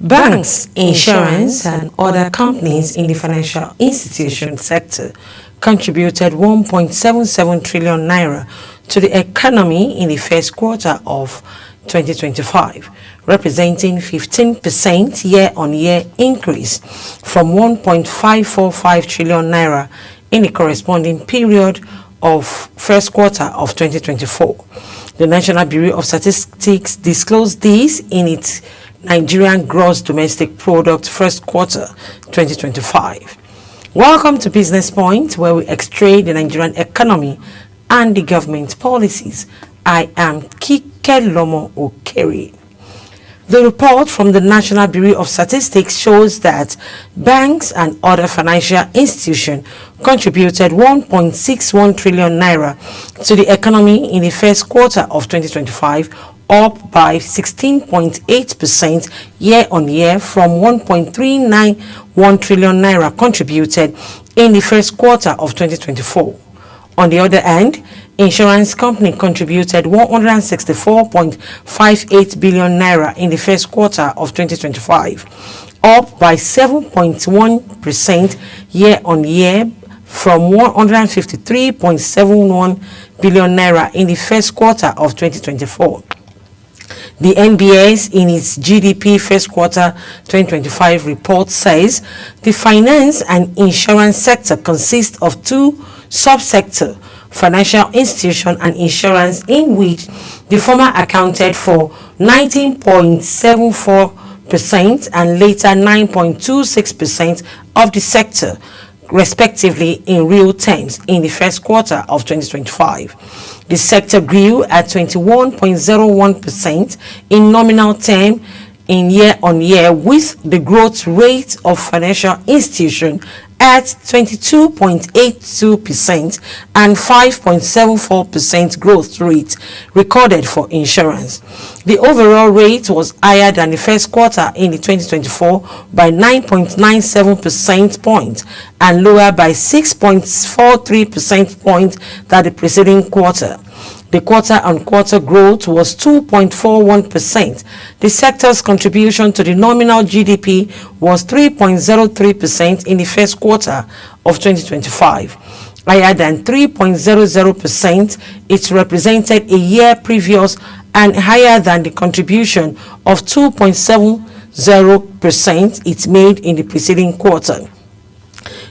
Banks, insurance, and other companies in the financial institution sector contributed 1.77 trillion naira to the economy in the first quarter of 2025, representing 15% year-on-year increase from 1.545 trillion naira in the corresponding period of first quarter of 2024. The National Bureau of Statistics disclosed this in its Nigerian Gross Domestic Product first quarter 2025. Welcome to Business Point, where we extray the Nigerian economy and the government policies. I am Kike Lomo Okeri. The report from the National Bureau of Statistics shows that banks and other financial institutions contributed 1.61 trillion naira to the economy in the first quarter of 2025, up by 16.8% year-on-year from 1.391 trillion naira contributed in the first quarter of 2024. On the other hand, insurance company contributed 164.58 billion naira in the first quarter of 2025, up by 7.1% year-on-year from 153.71 billion naira in the first quarter of 2024. The NBS, in its GDP first quarter 2025 report, says the finance and insurance sector consists of two subsectors: financial institution and insurance, in which the former accounted for 19.74% and later 9.26% of the sector, respectively, in real terms in the first quarter of 2025. The sector grew at 21.01% in nominal term in year-on-year, with the growth rate of financial institution at 22.82% and 5.74% growth rate recorded for insurance. The overall rate was higher than the first quarter in the 2024 by 9.97 percentage points and lower by 6.43 percentage points than the preceding quarter. The quarter-on-quarter growth was 2.41%. The sector's contribution to the nominal GDP was 3.03% in the first quarter of 2025, higher than 3.00% it represented a year previous and higher than the contribution of 2.70% it made in the preceding quarter.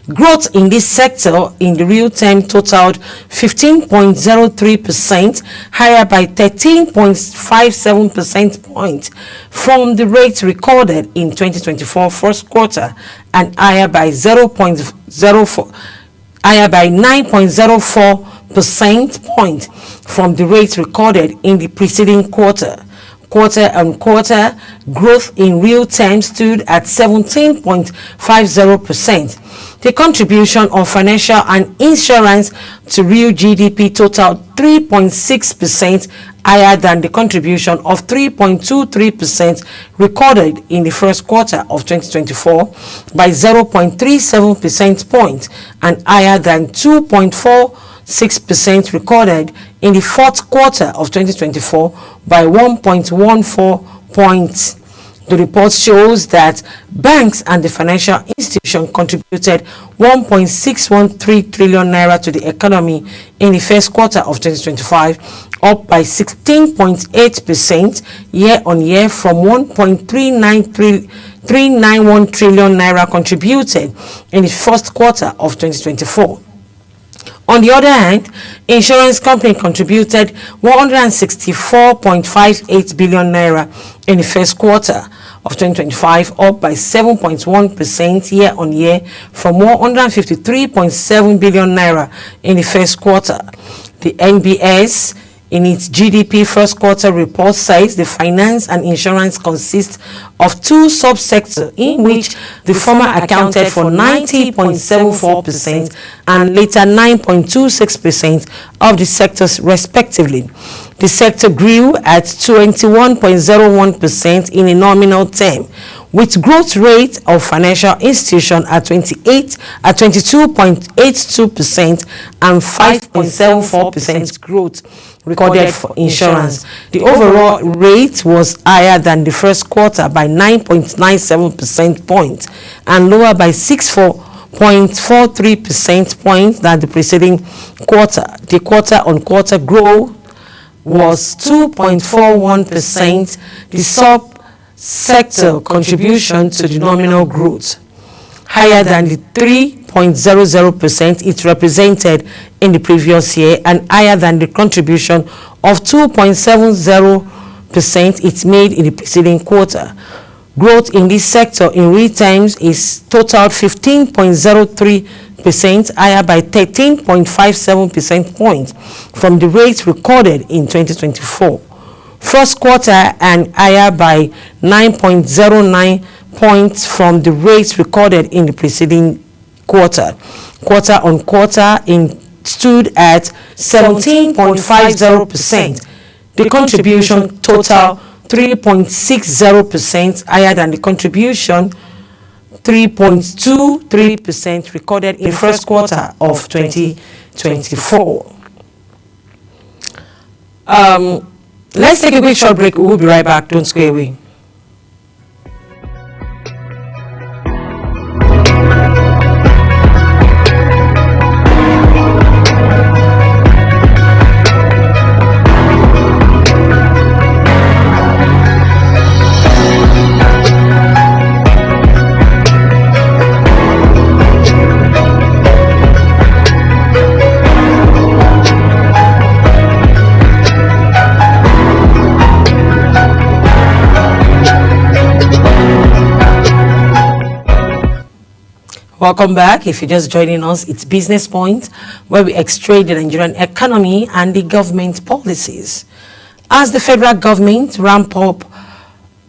Growth in this sector in the real term totaled 15.03%, higher by 13.57 percentage points from the rate recorded in 2024 first quarter, and higher by 9.04 percentage points from the rate recorded in the preceding quarter. Quarter-on-quarter growth in real terms stood at 17.50%. The contribution of financial and insurance to real GDP totaled 3.6%, higher than the contribution of 3.23% recorded in the first quarter of 2024 by 0.37 percentage points and higher than 2.46% recorded in the fourth quarter of 2024 by 1.14 points. The report shows that banks and the financial institution contributed 1.613 trillion naira to the economy in the first quarter of 2025, up by 16.8% year-on-year from 1.391 trillion naira contributed in the first quarter of 2024. On the other hand, insurance company contributed 164.58 billion naira in the first quarter of 2025, up by 7.1% year-on-year from 153.7 billion naira in the first quarter. The NBS, in its GDP first quarter report, says the finance and insurance consist of two subsectors, in which the former accounted for 90.74% and later 9.26% of the sectors, respectively. The sector grew at 21.01% in a nominal term, with growth rate of financial institution at 22.82% and 5.74% growth recorded for insurance. The overall rate was higher than the first quarter by 9.97 percentage points and lower by 0.43 percentage points than the preceding quarter. The quarter-on-quarter growth was 2.41%, the sub-sector contribution to the nominal growth, higher than the 3.00% it represented in the previous year and higher than the contribution of 2.70% it made in the preceding quarter. Growth in this sector in real terms is total 15.03%, higher by 13.57 percentage points from the rate recorded in 2024. First quarter and higher by 9.09 points from the rate recorded in the preceding quarter. Quarter on quarter stood at 17.50%. The contribution total 3.60%, higher than the contribution 3.23% recorded in the first quarter of 2024. Let's take a quick short break. We'll be right back. Don't go away. Welcome back. If you're just joining us, it's Business Point, where we extract the Nigerian economy and the government policies. As the federal government ramp up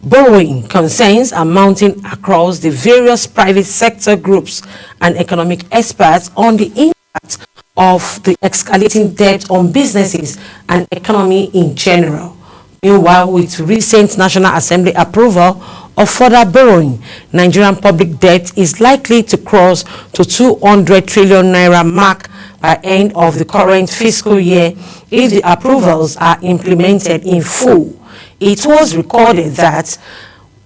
borrowing, concerns are mounting across the various private sector groups and economic experts on the impact of the escalating debt on businesses and economy in general. Meanwhile, with recent National Assembly approval of further borrowing, Nigerian public debt is likely to cross to 200 trillion naira mark by end of the current fiscal year if the approvals are implemented in full. It was recorded that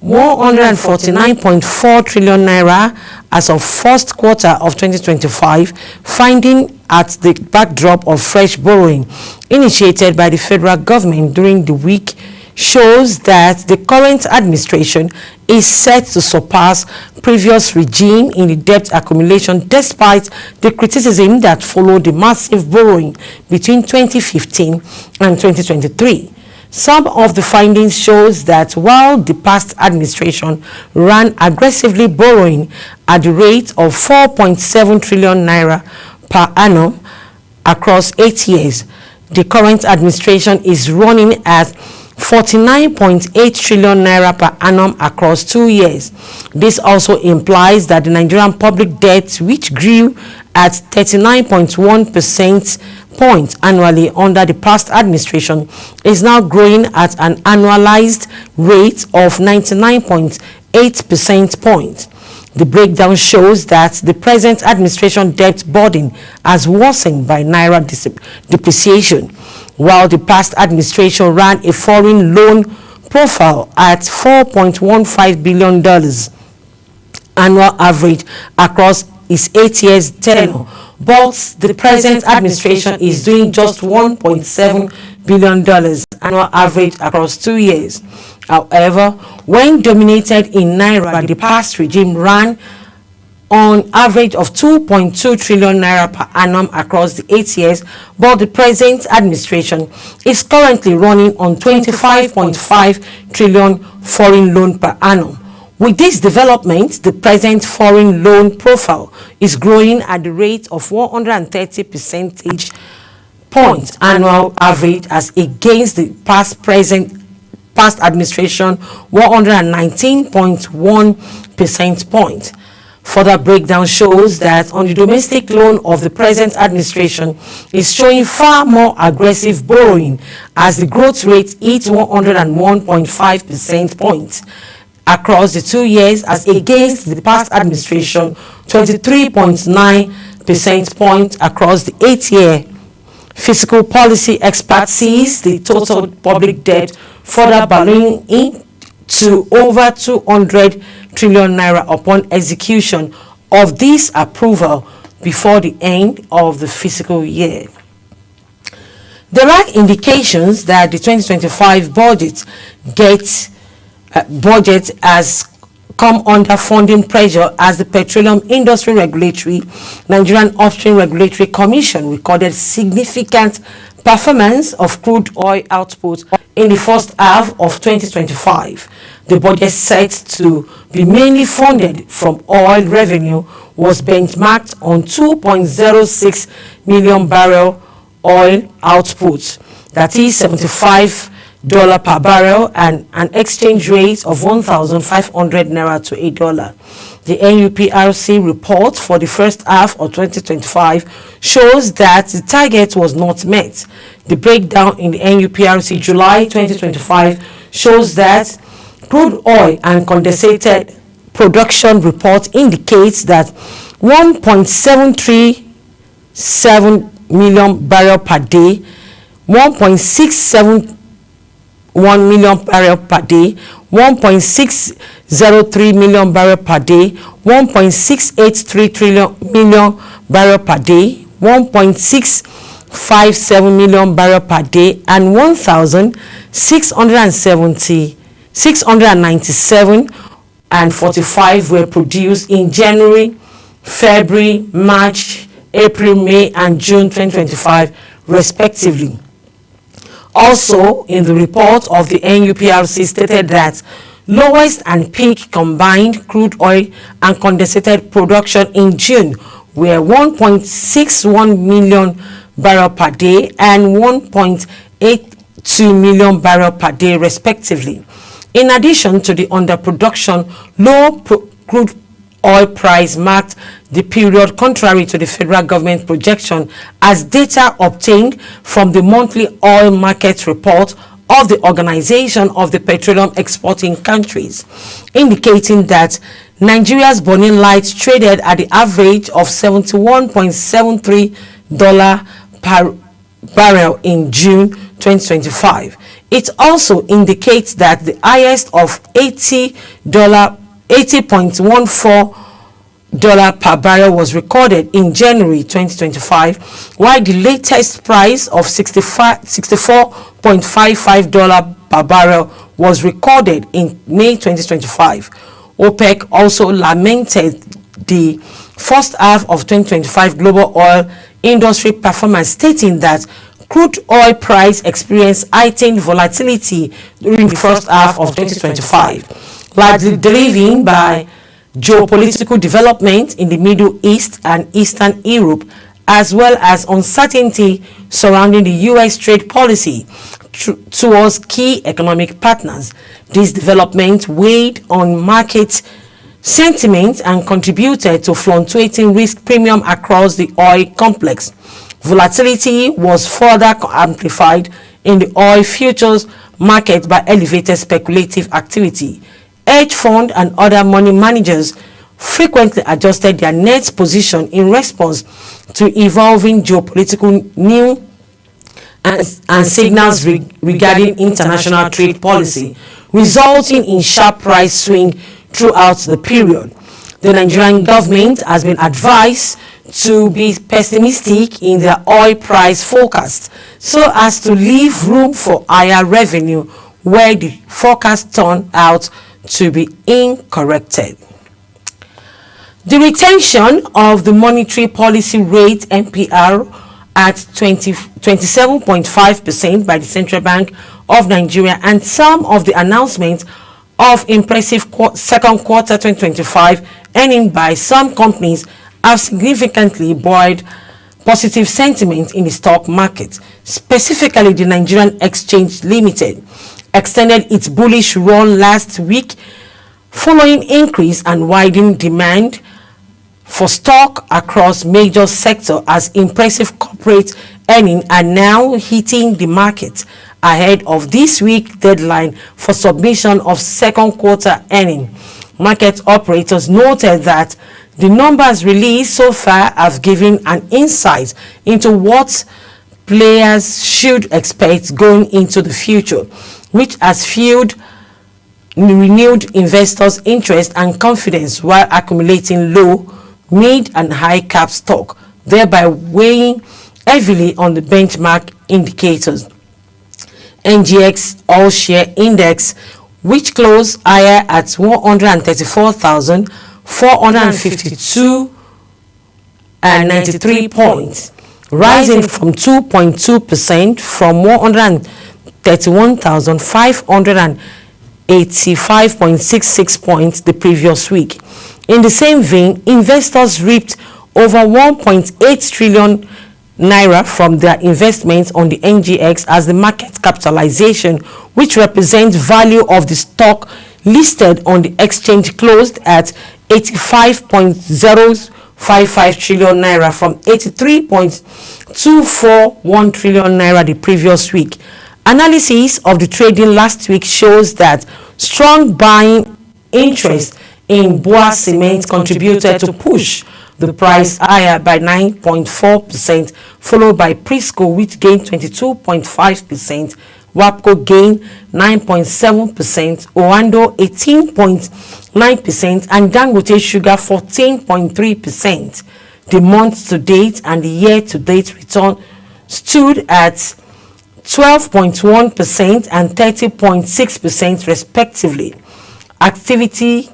149.4 trillion naira as of first quarter of 2025, finding at the backdrop of fresh borrowing initiated by the federal government during the week, shows that the current administration is set to surpass previous regime in the debt accumulation despite the criticism that followed the massive borrowing between 2015 and 2023. Some of the findings shows that while the past administration ran aggressively borrowing at the rate of 4.7 trillion naira per annum across 8 years, the current administration is running at 49.8 trillion naira per annum across 2 years. This also implies that the Nigerian public debt, which grew at 39.1% points annually under the past administration, is now growing at an annualized rate of 99.8% points. The breakdown shows that the present administration debt burden has worsened by naira depreciation, while the past administration ran a foreign loan profile at $4.15 billion annual average across its 8 years tenure. But the present administration is doing just $1.7 billion annual average across 2 years. However, when dominated in naira, the past regime ran on average of 2.2 trillion naira per annum across the 8 years, but the present administration is currently running on 25.5 trillion foreign loan per annum. With this development, the present foreign loan profile is growing at the rate of 130 percentage points annual average as against the past administration 119.1 percentage points. Further breakdown shows that on the domestic loan of the present administration is showing far more aggressive borrowing as the growth rate hit 101.5 percentage points across the 2 years as against the past administration 23.9 percentage points across the 8-year Fiscal policy experts sees the total public debt further ballooning to over 200 trillion naira upon execution of this approval before the end of the fiscal year. There are indications that the 2025 budget has come under funding pressure as the Petroleum Industry Nigerian Upstream Regulatory Commission recorded significant performance of crude oil output in the first half of 2025. The budget set to be mainly funded from oil revenue was benchmarked on 2.06 million barrel oil output, that is $75 per barrel, and an exchange rate of 1,500 naira to $1. The NUPRC report for the first half of 2025 shows that the target was not met. The breakdown in the NUPRC July 2025 shows that crude oil and condensate production report indicates that 1.737 million barrel per day, 1.671 million barrel per day, 1.603 million barrel per day, 1.683 million barrel per day, 1.657 million barrel per day, and 1,697 and 45 were produced in January, February, March, April, May, and June 2025, respectively. Also, in the report of the NUPRC stated that lowest and peak combined crude oil and condensate production in June were 1.61 million barrel per day and 1.82 million barrel per day, respectively. In addition to the underproduction, low crude oil price marked the period contrary to the federal government projection, as data obtained from the monthly oil market report of the Organization of the Petroleum Exporting Countries, indicating that Nigeria's burning light traded at the average of $71.73 per barrel in June 2025. It also indicates that the highest of $80.14 per barrel was recorded in January 2025, while the latest price of $64.55 per barrel was recorded in May 2025. OPEC also lamented the first half of 2025 global oil industry performance, stating that crude oil price experienced heightened volatility during the first half of 2025, largely driven by geopolitical development in the Middle East and Eastern Europe, as well as uncertainty surrounding the U.S. trade policy towards key economic partners. This development weighed on market sentiment and contributed to fluctuating risk premium across the oil complex. Volatility was further amplified in the oil futures market by elevated speculative activity. Hedge fund and other money managers frequently adjusted their net position in response to evolving geopolitical news and signals regarding international trade policy, resulting in sharp price swing throughout the period. The Nigerian government has been advised to be pessimistic in their oil price forecast so as to leave room for higher revenue where the forecast turned out to be incorrected. The retention of the monetary policy rate MPR at 27.5% by the Central Bank of Nigeria and some of the announcements of impressive second quarter 2025 earning by some companies have significantly buoyed positive sentiment in the stock market. Specifically, the Nigerian Exchange Limited extended its bullish run last week following increase and widening demand for stock across major sectors as impressive corporate earnings are now hitting the market ahead of this week's deadline for submission of second quarter earnings. Market operators noted that the numbers released so far have given an insight into what players should expect going into the future, which has fueled renewed investors' interest and confidence while accumulating low, mid and high cap stock, thereby weighing heavily on the benchmark indicators. NGX All Share Index, which closed higher at 134,452.93 points, rising from 2.2% from 131,585.66 points the previous week. In the same vein, investors reaped over 1.8 trillion naira from their investments on the NGX as the market capitalization, which represents value of the stock listed on the exchange, closed at 85.055 trillion naira from 83.241 trillion naira the previous week. Analysis of the trading last week shows that strong buying interest in Bua Cement contributed to push the price higher by 9.4%, followed by Prisco, which gained 22.5%, WAPCO gained 9.7%, Oando 18.9%, and Dangote Sugar 14.3%. The month-to-date and the year-to-date return stood at 12.1% and 30.6% respectively. Activity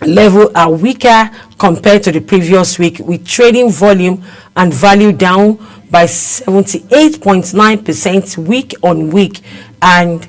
level are weaker compared to the previous week, with trading volume and value down by 78.9% week on week and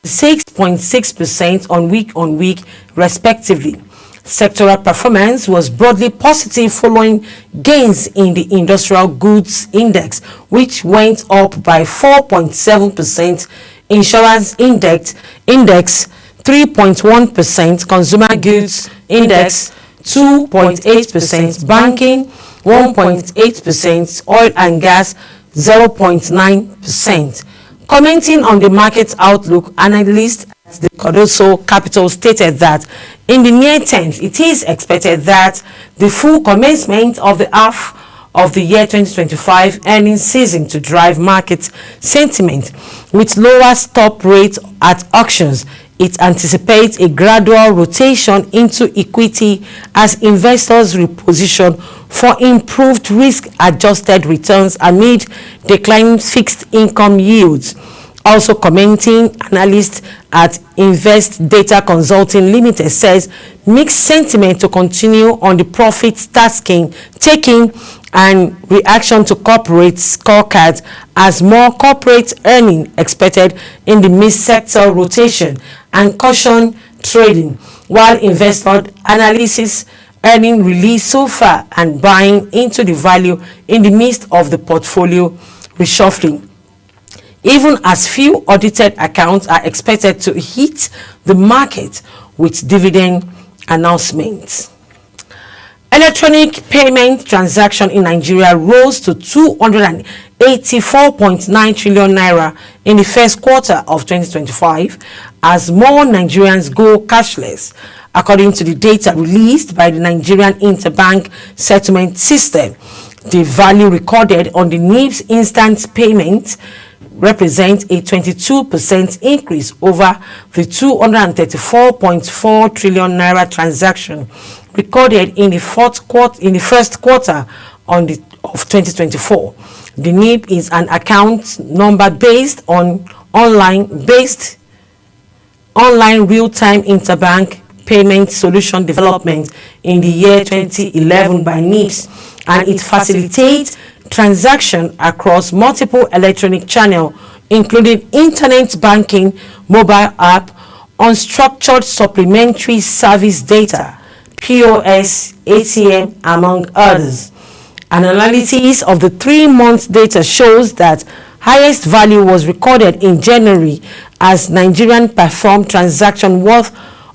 6.6% on week respectively. Sectoral performance was broadly positive following gains in the industrial goods index, which went up by 4.7%, insurance index 3.1%, consumer goods index 2.8%, banking 1.8%, oil and gas 0.9%. Commenting on the market outlook, analysts at the Cardoso Capital stated that in the near term, it is expected that the full commencement of the half of the year 2025 earnings season to drive market sentiment with lower stop rates at auctions. It anticipates a gradual rotation into equity as investors reposition for improved risk-adjusted returns amid declining fixed income yields. Also commenting, analyst at Invest Data Consulting Limited says mixed sentiment to continue on the profit taking and reaction to corporate scorecards as more corporate earning expected in the mid-sector rotation and caution trading, while investor analysis earning release so far and buying into the value in the midst of the portfolio reshuffling, even as few audited accounts are expected to hit the market with dividend announcements. Electronic payment transaction in Nigeria rose to 284.9 trillion naira in the first quarter of 2025 as more Nigerians go cashless, according to the data released by the Nigerian Interbank Settlement System. The value recorded on the NIBS instant payment represents a 22% increase over the 234.4 trillion naira transaction recorded in the first quarter of 2024. The NIB is an account number based on online real-time interbank payment solution development in the year 2011 by NIBS, and it facilitates transaction across multiple electronic channels, including internet banking, mobile app, unstructured supplementary service data, POS, ATM, among others. An analysis of the 3-month data shows that highest value was recorded in January as Nigerian performed transaction worth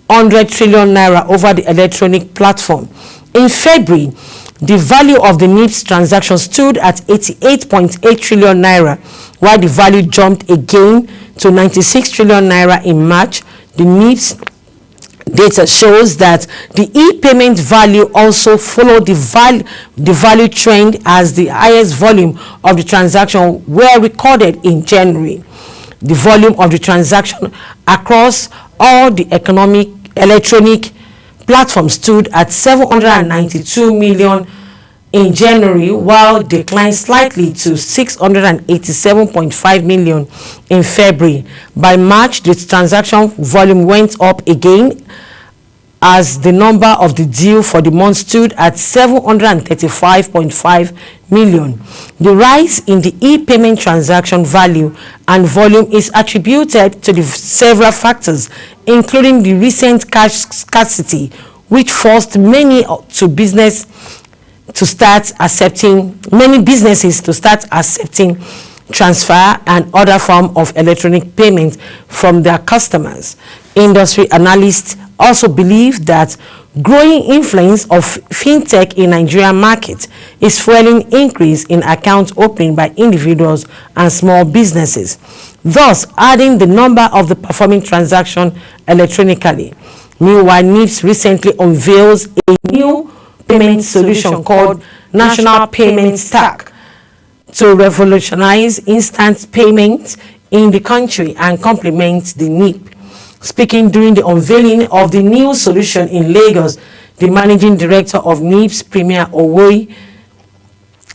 100 trillion naira over the electronic platform. In February, the value of the NIBS transaction stood at 88.8 trillion naira, while the value jumped again to 96 trillion naira in March. The NIBS Data shows that the e-payment value also followed the value trend, as the highest volume of the transaction were recorded in January. The volume of the transaction across all the electronic platforms stood at 792 million in January, while declined slightly to 687.5 million in February. By March, the transaction volume went up again, as the number of the deal for the month stood at 735.5 million. The rise in the e-payment transaction value and volume is attributed to the several factors, including the recent cash scarcity, which forced many businesses to start accepting transfer and other form of electronic payment from their customers. Industry analysts also believe that growing influence of fintech in Nigerian market is fueling increase in account opening by individuals and small businesses, thus adding the number of the performing transaction electronically. Meanwhile, NIPSS recently unveils a new payment solution called National Payment Stack to revolutionize instant payments in the country and complement the NIP. Speaking during the unveiling of the new solution in Lagos, the managing director of NIPSS, Premier Owoyi,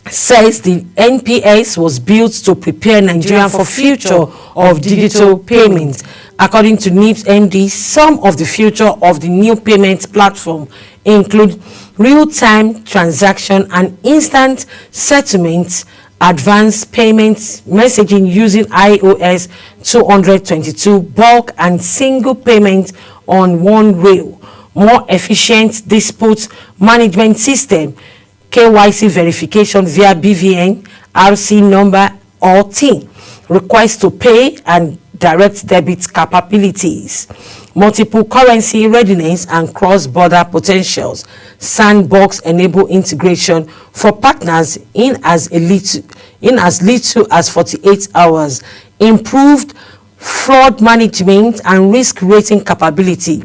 says the NPS was built to prepare Nigeria for future of digital payments. According to NIPSS MD, some of the future of the new payment platform include real-time transaction and instant settlements, advanced payments, messaging using iOS 222, bulk and single payments on one rail, more efficient dispute management system, KYC verification via BVN, RC number or TIN, request to pay and direct debit capabilities, multiple currency readiness and cross-border potentials, sandbox enable integration for partners in as little as 48 hours, improved fraud management and risk rating capability.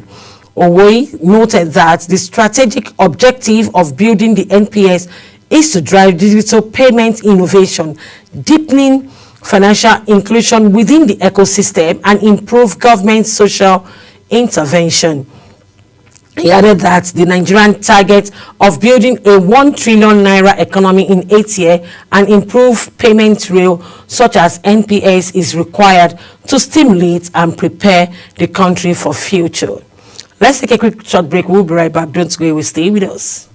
Owoyi noted that the strategic objective of building the NPS is to drive digital payment innovation, deepening financial inclusion within the ecosystem, and improve government social intervention. He added that the Nigerian target of building a 1 trillion naira economy in 8 years and improve payment rail such as NPS is required to stimulate and prepare the country for future. Let's take a quick short break. We'll be right back. Don't go away. Stay with us.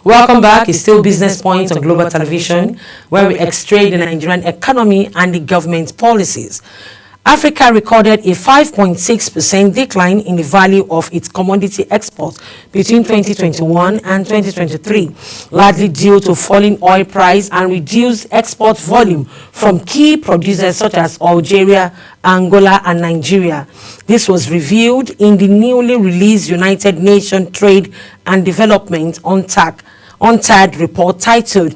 Welcome back. It's still Business Point on Global Television, where we extract the Nigerian economy and the government policies. Africa recorded a 5.6% decline in the value of its commodity exports between 2021 and 2023, largely due to falling oil price and reduced export volume from key producers such as Algeria, Angola, and Nigeria. This was revealed in the newly released United Nations Trade and Development UNCTAD report titled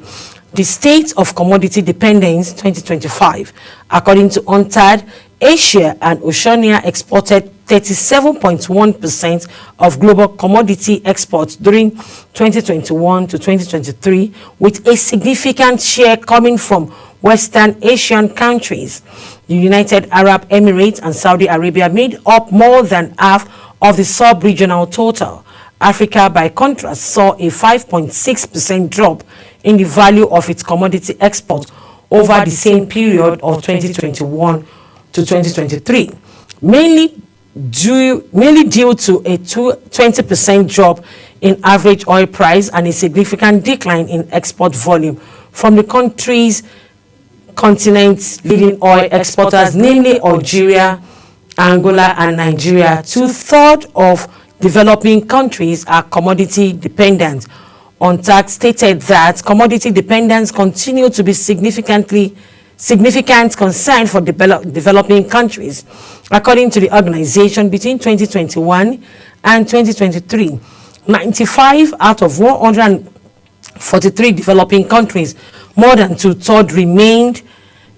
The State of Commodity Dependence 2025. According to UNCTAD, Asia and Oceania exported 37.1% of global commodity exports during 2021 to 2023, with a significant share coming from Western Asian countries. The United Arab Emirates and Saudi Arabia made up more than half of the sub-regional total. Africa, by contrast, saw a 5.6% drop in the value of its commodity exports over the same period of 2021 to 2023, mainly due to a 20% drop in average oil price and a significant decline in export volume from the continent's leading oil exporters, namely Algeria, Angola, and Nigeria. 2/3 of developing countries are commodity dependent. UNCTAD stated that commodity dependence continued to be significantly significant concern for developing countries. According to the organization, between 2021 and 2023, 95 out of 143 developing countries, more than two-thirds, remained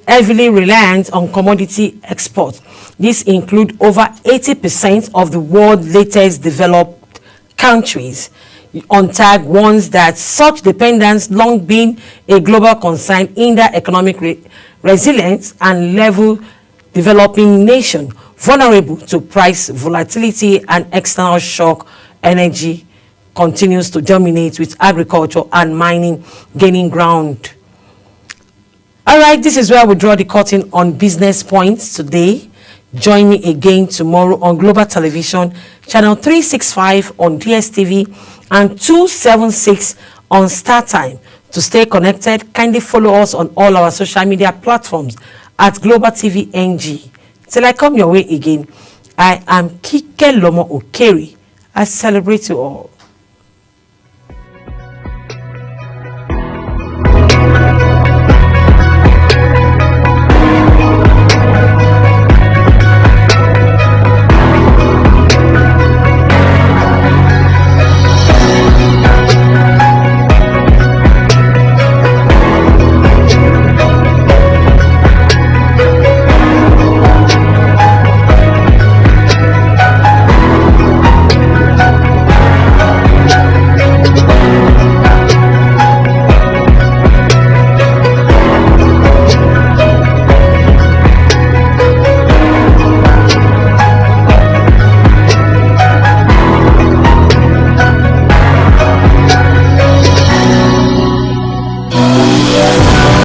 heavily reliant on commodity exports. This includes over 80% of the world's latest developed countries. UNCTAD warns that such dependence long been a global concern in the economic resilience and level developing nation vulnerable to price volatility and external shock. Energy continues to dominate, with agriculture and mining gaining ground. All right, this is where we draw the curtain on Business Points today. Join me again tomorrow on Global Television, channel 365 on DSTV and 276 on StarTime. To stay connected, kindly follow us on all our social media platforms at Global TV NG. Till I come your way again, I am Kike Lomo Okeri. I celebrate you all.